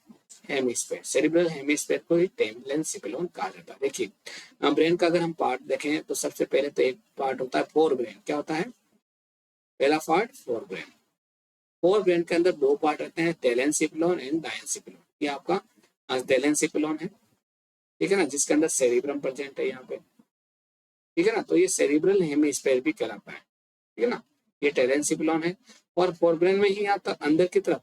Speaker 1: हेमिस्फीयर। सेरिब्रल हेमिस्फीयर को ही टेलेनसिफेलोन कहा जाता है। देखिए ब्रेन का अगर हम पार्ट देखें तो सबसे पहले तो एक पार्ट होता है फोर ब्रेन। क्या होता है पहला part? Fore brain. Fore brain के अंदर दो पार्ट रहते हैं, टेलेनसिफेलोन एंड डायनसिफेलोन। ये आपका टेलेनसिफेलोन है, ठीक है ना, जिसके अंदर सेरिब्रम प्रेजेंट है यहाँ पे, ठीक है ना। तो ये सेरिब्रल हेमिस्फीयर भी कहलाता है, ठीक है ना। ये टेलेनसिफेलोन है और फोरब्रेन में ही आता अंदर की तरफ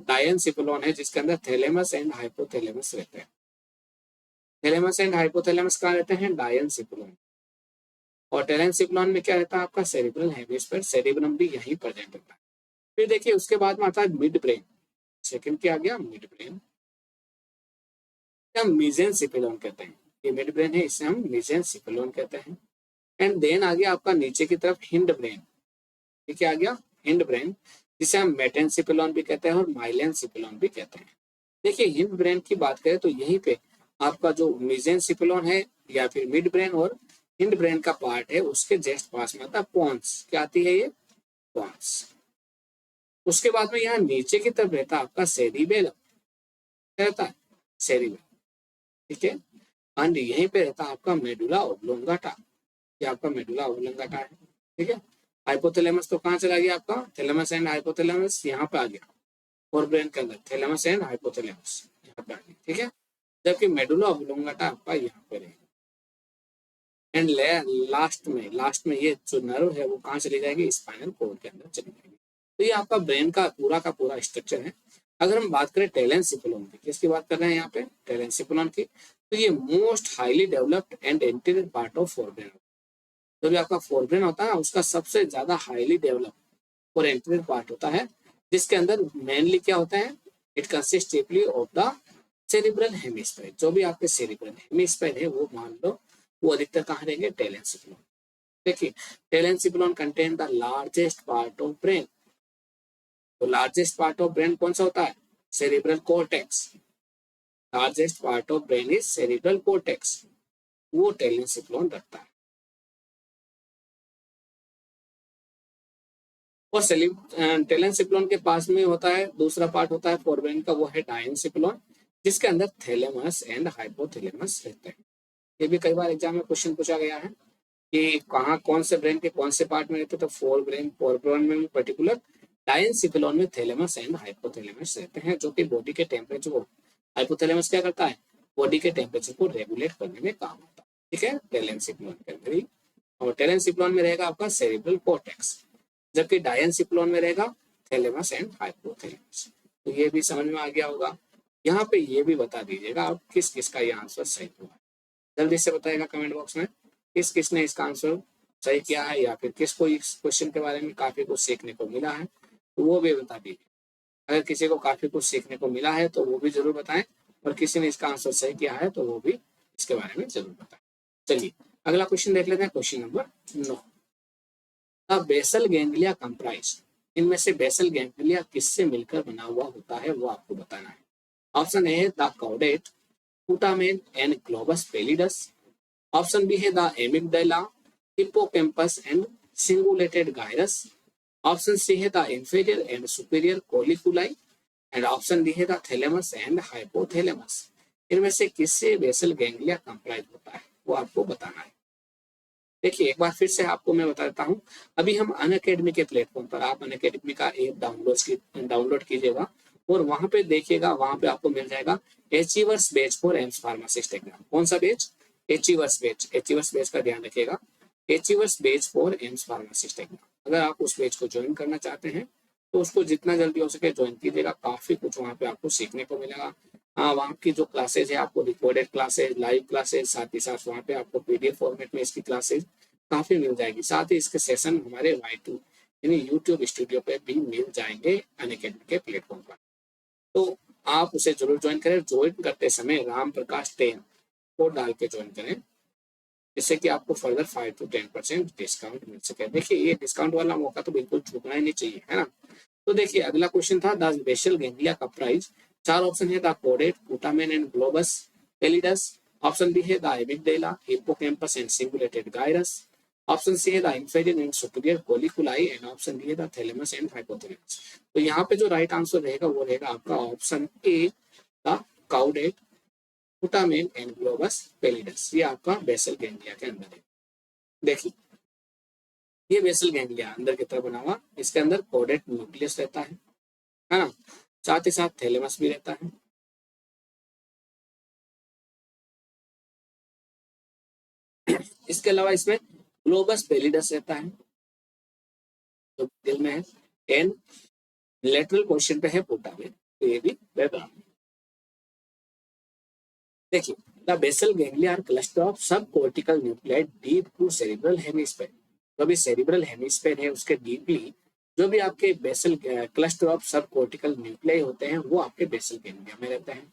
Speaker 1: डायनसिफेलोन है जिसके अंदर थैलेमस एंड हाइपोथैलेमस रहते हैं। थैलेमस एंड हाइपोथैलेमस कहाँ रहते हैं? डायनसिफेलोन। और टेलेनसिफेलोन में क्या रहता है आपका? सेरिब्रल हेमिस्फीयर, सेरिब्रम भी यहीं प्रेजेंट रहता है। फिर देखिए उसके बाद में आता है मिड ब्रेन। सेकंड क्या आ गया? मिड ब्रेन, हम मेसेनसिफेलोन कहते हैं। ये मिड ब्रेन है, इसे हम मेसेनसिफेलोन कहते हैं। एंड देन आ गया आपका नीचे की तरफ हिंड ब्रेन। ये क्या आ गया? हिंड ब्रेन, जिसे हम मेटेनसिफेलोन भी कहते हैं और माइलेनसिफेलोन भी कहते हैं। देखिए हिंड ब्रेन की बात करें तो यहीं पे आपका जो मेसेनसिफेलोन है या फिर मिड ब्रेन और हिंड ब्रेन का पार्ट है उसके जस्ट पास में आता है पोन्स। क्या आती है? ये पोन्स। उसके बाद में यहाँ नीचे की तरफ रहता है आपका सेरिबेलम। क्या रहता है? सेरिबेलम, ठीक है। एंड यहीं पे रहता है आपका मेडुला ओब्लोंगाटा। ये आपका मेडुला ओब्लोंगाटा है, ठीक है। हाइपोथैलेमस तो कहाँ चला गया आपका? थैलेमस एंड हाइपोथैलेमस यहाँ पे आ गया और ब्रेन के अंदर थैलेमस एंड हाइपोथैलेमस यहाँ पे आ गया, ठीक है। जबकि मेडुला ओब्लोंगाटा आपका यहाँ पे रहेगा। एंड लास्ट में ये जो नर्व है वो कहाँ चली जाएगी? स्पाइनल कोड के अंदर चली जाएगी। तो ये आपका ब्रेन का पूरा स्ट्रक्चर है। अगर हम बात करें टेलेनसिफेलोन की, किसकी बात कर रहे हैं यहाँ पे? टेलेनसिफेलोन की। तो ये most highly developed and anterior part of forebrain. जो भी आपका फोरब्रेन होता है उसका सबसे ज्यादा हाईली डेवलप्ड और एंटीरियर पार्ट होता है, जिसके अंदर मेनली क्या होता है? It consist चिपली of the cerebral hemisphere. जो भी आपके सेरिब्रल हेमिस्फीयर है वो मान लो वो अधिकतर कहाँ रहेंगे? टेलेनसिफेलोन। देखिए telencephalon contain the largest part of brain. तो लार्जेस्ट पार्ट ऑफ ब्रेन कौन सा होता है? Cerebral cortex. Largest part of brain is cerebral cortex, वो टेलेनसिफेलोन रखता है। और टेलेनसिफेलोन के पास में होता है दूसरा पार्ट होता है फोरब्रेन का, वो है डायनसिफेलोन, जिसके अंदर थैलेमस एंड हाइपोथैलेमस रहते हैं। ये भी कई बार एग्जाम में क्वेश्चन पूछा गया है कि कहाँ कौन से ब्रेन के कौन से पार्ट में रहते हैं। तो फोरब्रेन में पर्टिकुलर डायनसिफेलोन में थैलेमस एंड हाइपोथैलेमस रहते हैं, जो कि बॉडी के टेम्परेचर को, हाइपोथैलेमस क्या करता है? बॉडी के टेम्परेचर को रेगुलेट करने में काम आता है, ठीक है, टेलेनसिफेलोन के अंदर ही। और टेलेनसिफेलोन में रहेगा आपका सेरिब्रल कॉर्टेक्स, जबकि डायनसिफेलोन में रहेगा थैलेमस एंड हाइपोथैलेमस। तो ये भी समझ में आ गया होगा। यहाँ पे ये भी बता दीजिएगा आप किस किस का ये आंसर सही हुआ है। जल्दी से बताएगा कमेंट बॉक्स में किस किसने इसका आंसर सही किया है या फिर किसको इस क्वेश्चन के बारे में काफी कुछ सीखने को मिला है, तो वो भी बता दीजिए। अगर किसी को काफी कुछ सीखने को मिला है तो वो भी जरूर बताएं, और किसी ने इसका आंसर सही किया है तो वो भी इसके बारे में जरूर बताएं। चलिए अगला क्वेश्चन देख लेते हैं, question number 9। Basal ganglia comprise, इनमें से बेसल गैंग्लिया किससे मिलकर बना हुआ होता है वो आपको बताना है। ऑप्शन ए है the caudate, putamen and globus pallidus. Option B है the amygdala, hippocampus and cingulated gyrus. Option C है the inferior and superior colliculi. And option D है द थैलेमस एंड हाइपोथैलेमस। इनमें से किससे बेसल गैंग्लिया कंप्राइज होता है वो आपको बताना है। देखिए एक बार फिर से आपको मैं बताता हूँ, अभी हम अनअकैडमी के प्लेटफॉर्म पर, आप अनअकैडमी का ऐप डाउनलोड कीजिएगा और वहां पे देखिएगा, वहां पे आपको मिल जाएगा achievers batch for AIIMS pharmacist exam. कौन सा batch? Achievers batch. Achievers batch का ध्यान रखिएगा, achievers batch for AIIMS pharmacist exam. अगर आप उस बैच को ज्वाइन करना चाहते हैं तो उसको जितना जल्दी हो सके ज्वाइन कीजिएगा, काफी कुछ वहाँ पे आपको सीखने को मिलेगा। हाँ, वहाँ की जो क्लासेज है आपको रिकॉर्डेड क्लासेज, लाइव क्लासेज, साथ ही साथ वहाँ पे आपको पीडीएफ फॉर्मेट में इसकी क्लासेज काफी मिल जाएगी। साथ ही इसके सेशन हमारे Y2 यानी यूट्यूब स्टूडियो पे भी मिल जाएंगे अनअकैडमी के प्लेटफॉर्म पर। तो आप उसे जरूर ज्वाइन करें। ज्वाइन करते समय राम प्रकाश 10 कोड डाल के ज्वाइन करें, जिससे कि आपको फर्दर 5 to 10% डिस्काउंट मिल सके। देखिए ये डिस्काउंट वाला मौका तो बिल्कुल छूटना ही नहीं चाहिए, है ना। तो देखिए अगला क्वेश्चन था द बेसल गैंग्लिया का प्राइस। 4 ऑप्शन है, the caudate, glutamine and globus pallidus. Option B है the amygdala, hippocampus and cingulated gyrus. Option C है the inferior and superior colliculi and option D है द थैलेमस एंड हाइपोथैलेमस। तो यहाँ पे जो right answer रहेगा वो रहेगा आपका option A, the caudate, glutamine and globus pallidus. ये आपका बेसल गैंग्लिया के अंदर है। देखिए ये बेसल गैंग्लिया अंदर की तरफ बना हुआ, इसके अंदर कोडेट न्यूक्लियस रहता है ना, साथ ही साथ थैलेमस भी रहता है। इसके अलावा इसमें ग्लोबस पेलिडस रहता है जो दिल में है। एंड लेटरल पोर्शन पे है पोटामेन, तो ये भी रहता है। देखिए the basal ganglia are cluster of subcortical nuclei deep to cerebral hemisphere. जो भी सेरिब्रल हेमिस्फीयर है उसके डीपली जो भी आपके basal cluster of subcortical nuclei होते हैं वो आपके बेसल गैंग्लिया में रहते हैं।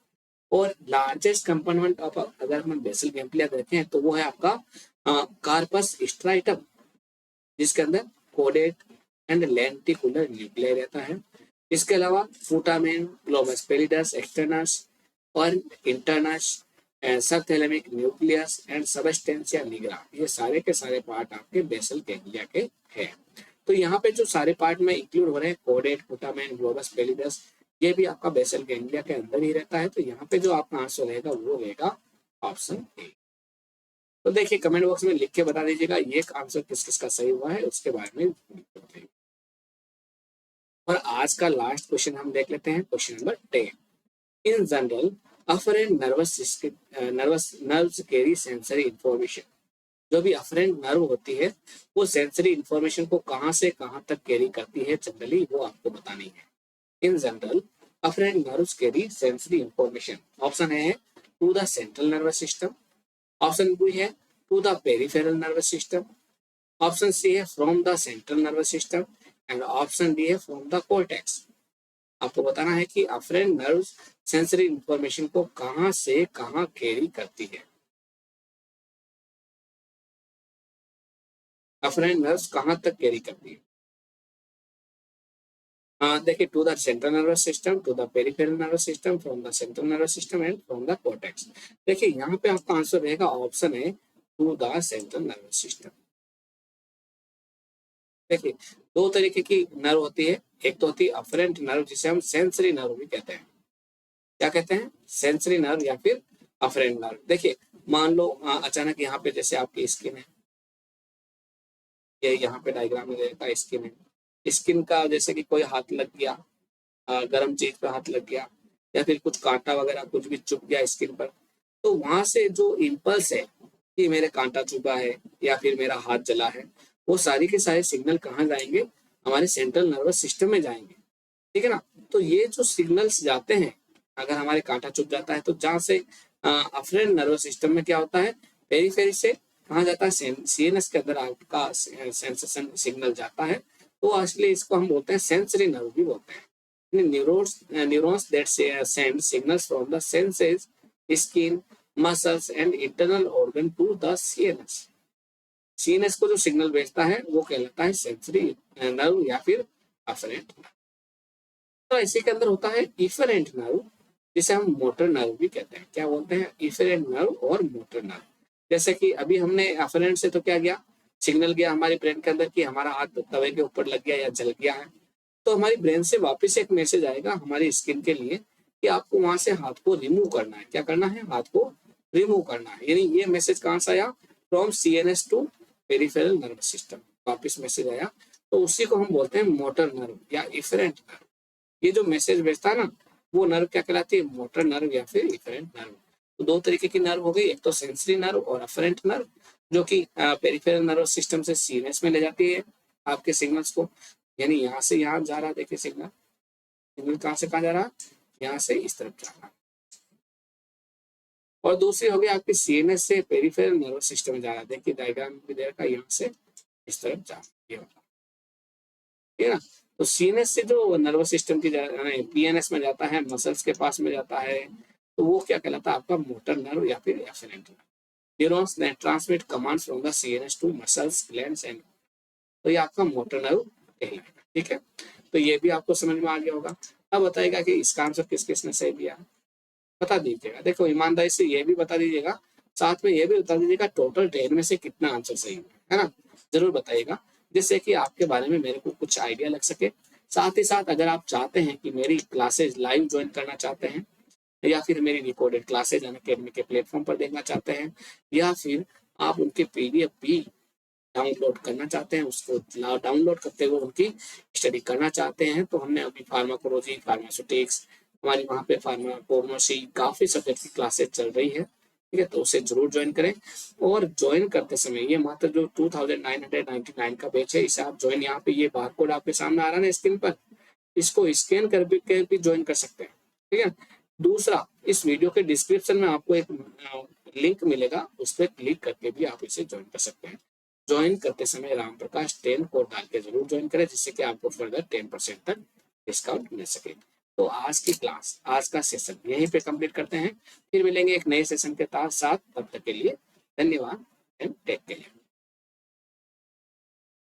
Speaker 1: और लार्जेस्ट कंपोनेंट ऑफ अगर हम बेसल गैंग्लिया देखें तो वो है आपका कार्पस स्ट्राइटम, जिसके अंदर कोडेट एंड लेंटिकुलर न्यूक्लियाई रहता है। इसके अलावा फूटामेन, ग्लोबस पेलिडस, एक्सटर्नस और internus, subthalamic nucleus and substantia nigra, ये सारे के सारे पार्ट आपके बेसल गैंग्लिया के हैं। तो यहाँ पे जो सारे पार्ट में इंक्लूड हो रहे हैं कोडेट, फूटामेन, ग्लोबस पेलिडस, ये भी आपका बेसल गैंग्लिया के अंदर ही रहता है। तो यहाँ पे जो आपका आंसर रहेगा वो रहेगा ऑप्शन ए। तो देखिए कमेंट बॉक्स में लिख के बता दीजिएगा ये आंसर किस किस का सही हुआ है, उसके बारे में बताइए। और आज का लास्ट क्वेश्चन हम देख लेते हैं, क्वेश्चन नंबर 10। इन general afferent nervous nerves carry sensory information. जो भी अफरेंट नर्व होती है वो सेंसरी इंफॉर्मेशन को कहाँ से कहाँ तक कैरी करती है जनरली, वो आपको बतानी है। In general afferent nerves carry sensory information. Option है to the central nervous system, option B है to the peripheral nervous system, option C है from the central nervous system and option D है from the cortex. आपको बताना है कि afferent nerves sensory information को कहां से कहां कैरी करती है। अफरेंट नर्व्स कहां तक कैरी करती है। देखिए to the central nervous system, to the peripheral nervous system, from the central nervous system and from the cortex. देखिए यहाँ पे आपका आंसर रहेगा ऑप्शन है to the central nervous system. देखिए दो तरीके की नर्व होती है, एक तो होती है अफरेंट नर्व जिसे हम सेंसरी नर्व भी कहते हैं। क्या कहते हैं, सेंसरी नर्व या फिर अफरेंट नर्व। देखिए मान लो अचानक यहाँ पे जैसे आपकी स्किन है, ये यहाँ पे डायग्राम में देखा स्किन है, स्किन का जैसे कि कोई हाथ लग गया, गर्म चीज पे हाथ लग गया या फिर कुछ कांटा वगैरह कुछ भी चुभ गया स्किन पर, तो वहां से जो इम्पल्स है कि मेरे कांटा चुभा है या फिर मेरा हाथ जला है, वो सारी के सारे सिग्नल कहाँ जाएंगे, हमारे सेंट्रल नर्वस सिस्टम में जाएंगे। ठीक है ना। तो ये जो सिग्नल्स जाते हैं, अगर हमारे कांटा चुभ जाता है तो जहाँ से अफरेंट नर्वस सिस्टम में क्या होता है, पेरीफेरी से कहाँ जाता है, सीएनएस के अंदर आपका सेंसेशन सिग्नल जाता है। तो इसलिए इसको हम बोलते हैं सेंसरी नर्व भी बोलते हैं। neurons that send signals from the senses, skin, muscles and internal organ to the CNS। CNS को जो सिग्नल भेजता है वो कहलाता है सेंसरी नर्व या फिर अफरेंट नर्व। तो इसी के अंदर होता है इफरेंट नर्व जिसे हम मोटर नर्व भी कहते हैं। क्या बोलते हैं, इफरेंट नर्व और मोटर नर्व। जैसे कि अभी हमने अफरेंट से तो क्या गया, सिग्नल गया हमारे ब्रेन के अंदर कि हमारा हाथ तवे के ऊपर लग गया या जल गया है, तो हमारी ब्रेन से वापस एक मैसेज आएगा हमारी स्किन के लिए कि आपको वहां से हाथ को रिमूव करना है। क्या करना है, हाथ को रिमूव करना है। यानी ये मैसेज कहाँ से आया, from CNS to peripheral nervous system, वापस मैसेज आया। तो उसी को हम बोलते हैं मोटर नर्व या इफरेंट नर्व। ये जो मैसेज भेजता है ना, वो नर्व क्या कहलाती है, मोटर नर्व या फिर इफरेंट नर्व। तो दो तरीके की नर्व हो गई, एक तो सेंसरी नर्व और अफरेंट नर्व। जो कि पेरिफेरल नर्वस सिस्टम से सीएनएस में ले जाती है आपके सिग्नल्स को, यानी यहाँ से यहाँ जा रहा, देखिए सिग्नल, सिग्नल कहाँ से कहाँ जा रहा, यहाँ से इस तरफ जा रहा। और दूसरी हो गई आपकी सीएनएस से पेरिफेरल नर्वस सिस्टम में जा रहा, देखिए डायग्राम भी देखा, यहाँ से इस तरफ जा रहा, ठीक है ना। तो सीएनएस से जो नर्वस सिस्टम की पीएनएस में जाता है, मसल्स के पास में जाता है, तो वो क्या कहलाता है आपका मोटर नर्व या फिर efferent nerve. Neurons transmit commands from the CNS to muscles, glands and, तो ये आपका मोटर नर्व कहलाएगा, ठीक है। तो ये भी आपको समझ में आ गया होगा। अब बताएगा कि इसका आंसर किस किसने सही दिया, बता दीजिएगा। देखो ईमानदारी से ये भी बता दीजिएगा, साथ में ये भी बता दीजिएगा टोटल 10 में से कितना आंसर सही है ना, जरूर बताइएगा, जिससे कि आपके बारे में मेरे को कुछ आइडिया लग सके। साथ ही साथ अगर आप चाहते हैं कि मेरी क्लासेज लाइव ज्वाइन करना चाहते हैं, या फिर मेरी रिकॉर्डेड क्लासेज अनअकैडमी के प्लेटफॉर्म पर देखना चाहते हैं, या फिर आप उनके पीडीएफ भी डाउनलोड करना चाहते हैं, उसको डाउनलोड करते हुए उनकी स्टडी करना चाहते हैं, तो हमने अभी फार्माकोलॉजी, फार्मास्यूटिक्स, हमारी वहाँ पे फार्माकोनोसी काफ़ी सब्जेक्ट की क्लासेज चल रही है, ठीक है। तो उसे जरूर ज्वाइन करें। और ज्वाइन करते समय ये मात्र जो 2999 का बैच है, इसे आप ज्वाइन, यहाँ पे ये बारकोड आपके सामने आ रहा है ना स्क्रीन पर, इसको स्कैन कर भी ज्वाइन कर सकते हैं, ठीक है। दूसरा, इस वीडियो के डिस्क्रिप्शन में आपको एक लिंक मिलेगा, उस पर क्लिक करके भी आप इसे ज्वाइन कर सकते हैं। ज्वाइन करते समय राम प्रकाश 10 कोड डाल के जरूर ज्वाइन करें, जिससे कि आपको फर्दर 10% तक डिस्काउंट मिल सके। तो आज की क्लास, आज का सेशन यहीं पे कंप्लीट करते हैं, फिर मिलेंगे एक नए सेशन के साथ। तब तक के लिए धन्यवाद एंड टेक केयर।